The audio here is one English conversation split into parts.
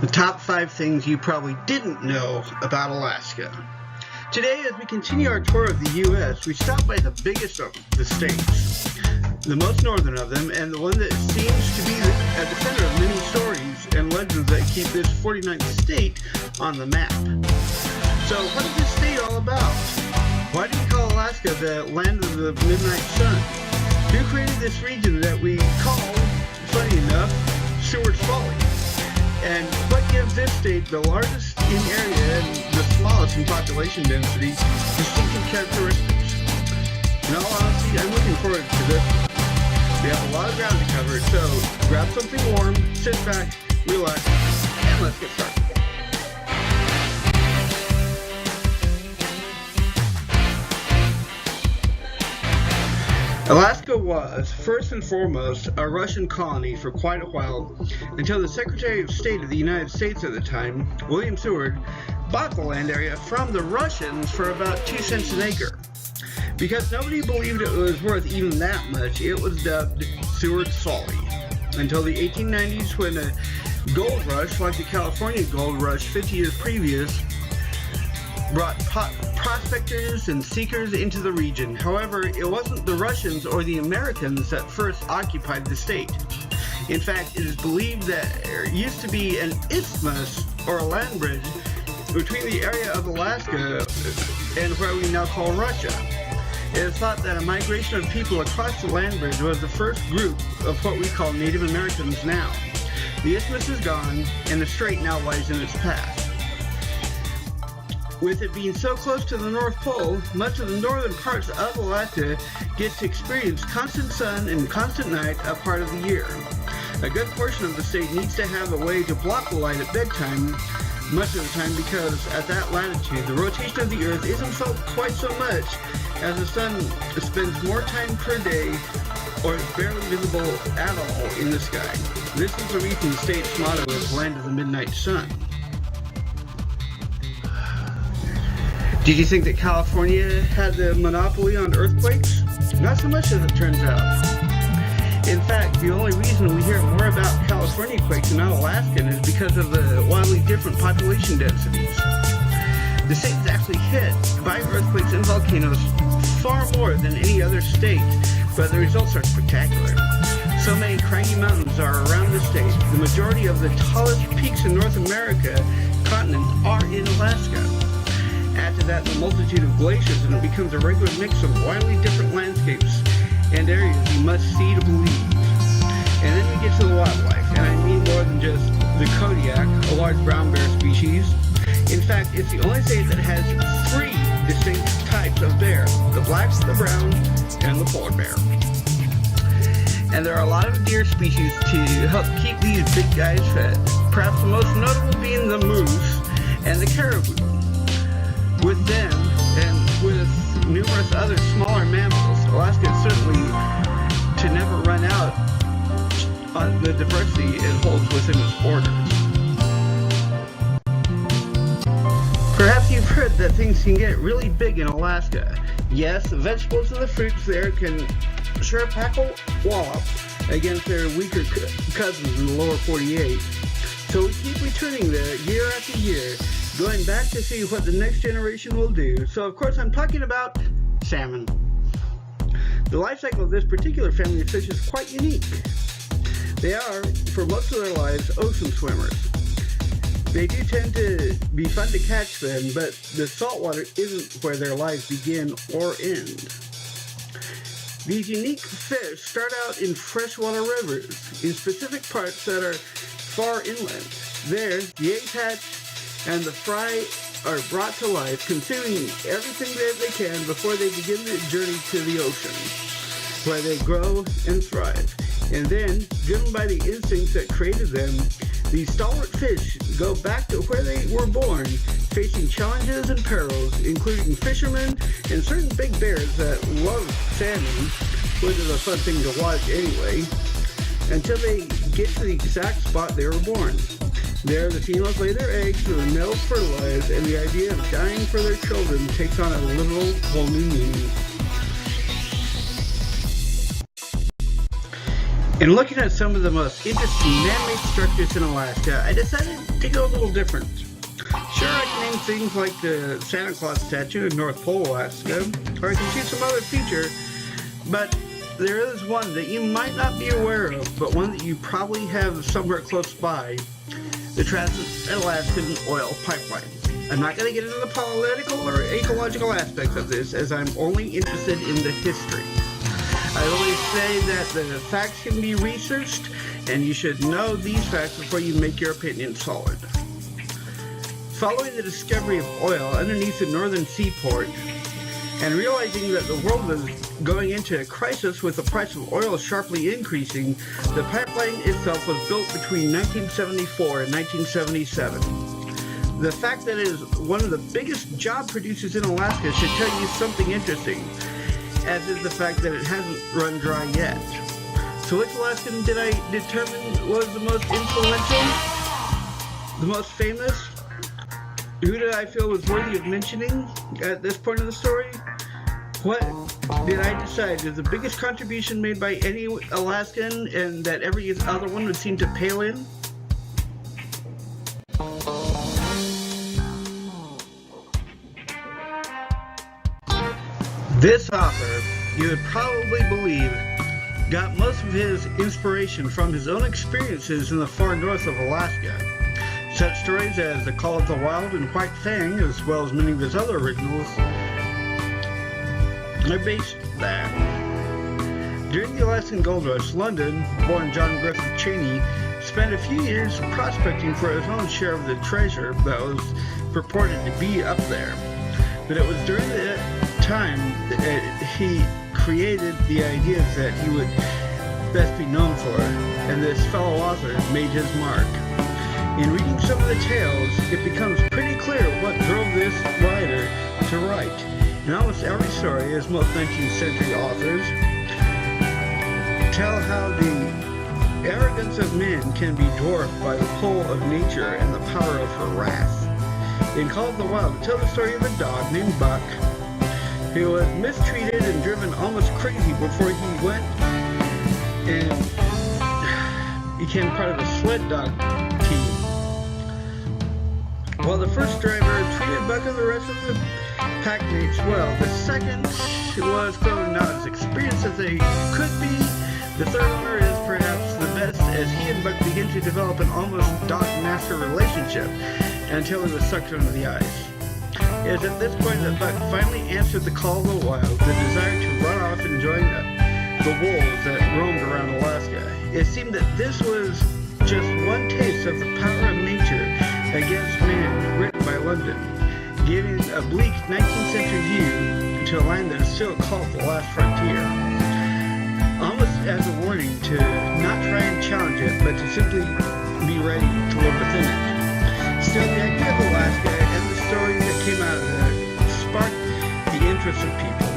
The top 5 things you probably didn't know about Alaska. Today, as we continue our tour of the U.S., we stop by the biggest of the states, the most northern of them, and the one that seems to be at the center of many stories and legends that keep this 49th state on the map. So, what is this state all about? Why do we call Alaska the land of the midnight sun? Who created this region that we call, funny enough, Seward's Folly? And what gives this state the largest in area and the smallest in population density distinctive characteristics? In all honesty, I'm looking forward to this. We have a lot of ground to cover, so grab something warm, sit back, relax, and let's get started. Alaska was, first and foremost, a Russian colony for quite a while, until the Secretary of State of the United States at the time, William Seward, bought the land area from the Russians for about 2 cents an acre. Because nobody believed it was worth even that much, it was dubbed Seward's Folly, until the 1890s when a gold rush, like the California gold rush 50 years previous, brought prospectors and seekers into the region. However, it wasn't the Russians or the Americans that first occupied the state. In fact, it is believed that there used to be an isthmus, or a land bridge, between the area of Alaska and where we now call Russia. It is thought that a migration of people across the land bridge was the first group of what we call Native Americans now. The isthmus is gone, and the strait now lies in its path. With it being so close to the North Pole, much of the northern parts of Alaska gets to experience constant sun and constant night a part of the year. A good portion of the state needs to have a way to block the light at bedtime, much of the time because at that latitude the rotation of the Earth isn't felt quite so much, as the sun spends more time per day or is barely visible at all in the sky. This is the reason the state's motto is Land of the Midnight Sun. Did you think that California had the monopoly on earthquakes? Not so much as it turns out. In fact, the only reason we hear more about California quakes and not Alaskan is because of the wildly different population densities. The state is actually hit by earthquakes and volcanoes far more than any other state, but the results are spectacular. So many craggy mountains are around the state. The majority of the tallest peaks in North America continent are in Alaska. Add to that the multitude of glaciers, and it becomes a regular mix of wildly different landscapes and areas you must see to believe. And then we get to the wildlife, and I mean more than just the Kodiak, a large brown bear species. In fact, it's the only state that has 3 distinct types of bear: the black, the brown, and the polar bear. And there are a lot of deer species to help keep these big guys fed, perhaps the most notable being the moose and the caribou. With them, and with numerous other smaller mammals, Alaska is certainly to never run out on the diversity it holds within its borders. Perhaps you've heard that things can get really big in Alaska. Yes, the vegetables and the fruits there can sure pack a wallop against their weaker cousins in the lower 48. So we keep returning there year after year, going back to see what the next generation will do. So of course I'm talking about salmon. The life cycle of this particular family of fish is quite unique. They are, for most of their lives, ocean swimmers. They do tend to be fun to catch then, but the saltwater isn't where their lives begin or end. These unique fish start out in freshwater rivers, in specific parts that are far inland. There, the eggs hatch and the fry are brought to life, consuming everything that they can before they begin the journey to the ocean, where they grow and thrive. And then, driven by the instincts that created them, these stalwart fish go back to where they were born, facing challenges and perils, including fishermen and certain big bears that love salmon, which is a fun thing to watch anyway, until they get to the exact spot they were born. There, the females lay their eggs, the males fertilize, and the idea of dying for their children takes on a literal whole new meaning. In looking at some of the most interesting man-made structures in Alaska, I decided to go a little different. Sure, I can name things like the Santa Claus statue in North Pole, Alaska, or I can choose some other feature, but there is one that you might not be aware of, but one that you probably have somewhere close by, the Trans-Alaskan Oil Pipeline. I'm not going to get into the political or ecological aspects of this, as I'm only interested in the history. I always say that the facts can be researched, and you should know these facts before you make your opinion solid. Following the discovery of oil underneath the northern seaport, and realizing that the world was going into a crisis with the price of oil sharply increasing, the pipeline itself was built between 1974 and 1977. The fact that it is one of the biggest job producers in Alaska should tell you something interesting, as is the fact that it hasn't run dry yet. So which Alaskan did I determine was the most influential? The most famous? Who did I feel was worthy of mentioning at this point of the story? What did I decide is the biggest contribution made by any Alaskan and that every other one would seem to pale in? This author, you would probably believe, got most of his inspiration from his own experiences in the far north of Alaska. Such stories as The Call of the Wild and White Fang, as well as many of his other originals, are based there. During the Alaskan Gold Rush, London, born John Griffith Cheney, spent a few years prospecting for his own share of the treasure that was purported to be up there. But it was during the time that he created the ideas that he would best be known for, and this fellow author made his mark. In reading some of the tales, it becomes pretty clear what drove this writer to write. In almost every story, as most 19th century authors tell how the arrogance of men can be dwarfed by the pull of nature and the power of her wrath. In Call of the Wild, it tells the story of a dog named Buck, who was mistreated and driven almost crazy before he went and became part of a sled dog team. While the first driver treated Buck and the rest of the pack mates well, the second was clearly not as experienced as they could be. The third owner is perhaps the best, as he and Buck begin to develop an almost dog-master relationship until he was sucked under the ice. It is at this point that Buck finally answered the call of the wild, the desire to run off and join the wolves that roamed around Alaska. It seemed that this was just one taste of the power of nature against man, written by London, giving a bleak 19th century view to a land that is still called the last frontier, almost as a warning to not try and challenge it, but to simply be ready to live within it. Still, the idea of Alaska and the stories that came out of it sparked the interest of people.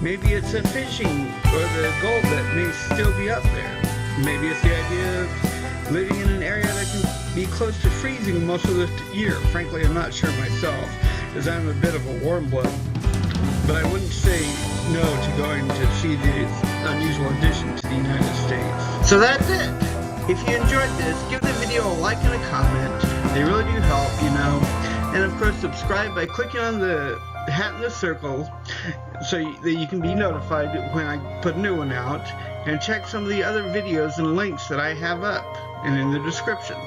Maybe it's a fishing or the gold that may still be up there. Maybe it's the idea of living in an area that can be close to freezing most of the year. Frankly, I'm not sure myself, as I'm a bit of a warm blood. But I wouldn't say no to going to see this unusual addition to the United States. So that's it. If you enjoyed this, give the video a like and a comment. They really do help, you know. And of course, subscribe by clicking on the hat in the circle so that you can be notified when I put a new one out. And check some of the other videos and links that I have up and in the description.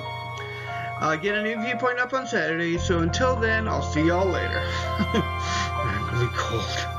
I'll get a new viewpoint up on Saturday, so until then, I'll see y'all later. I'm really cold.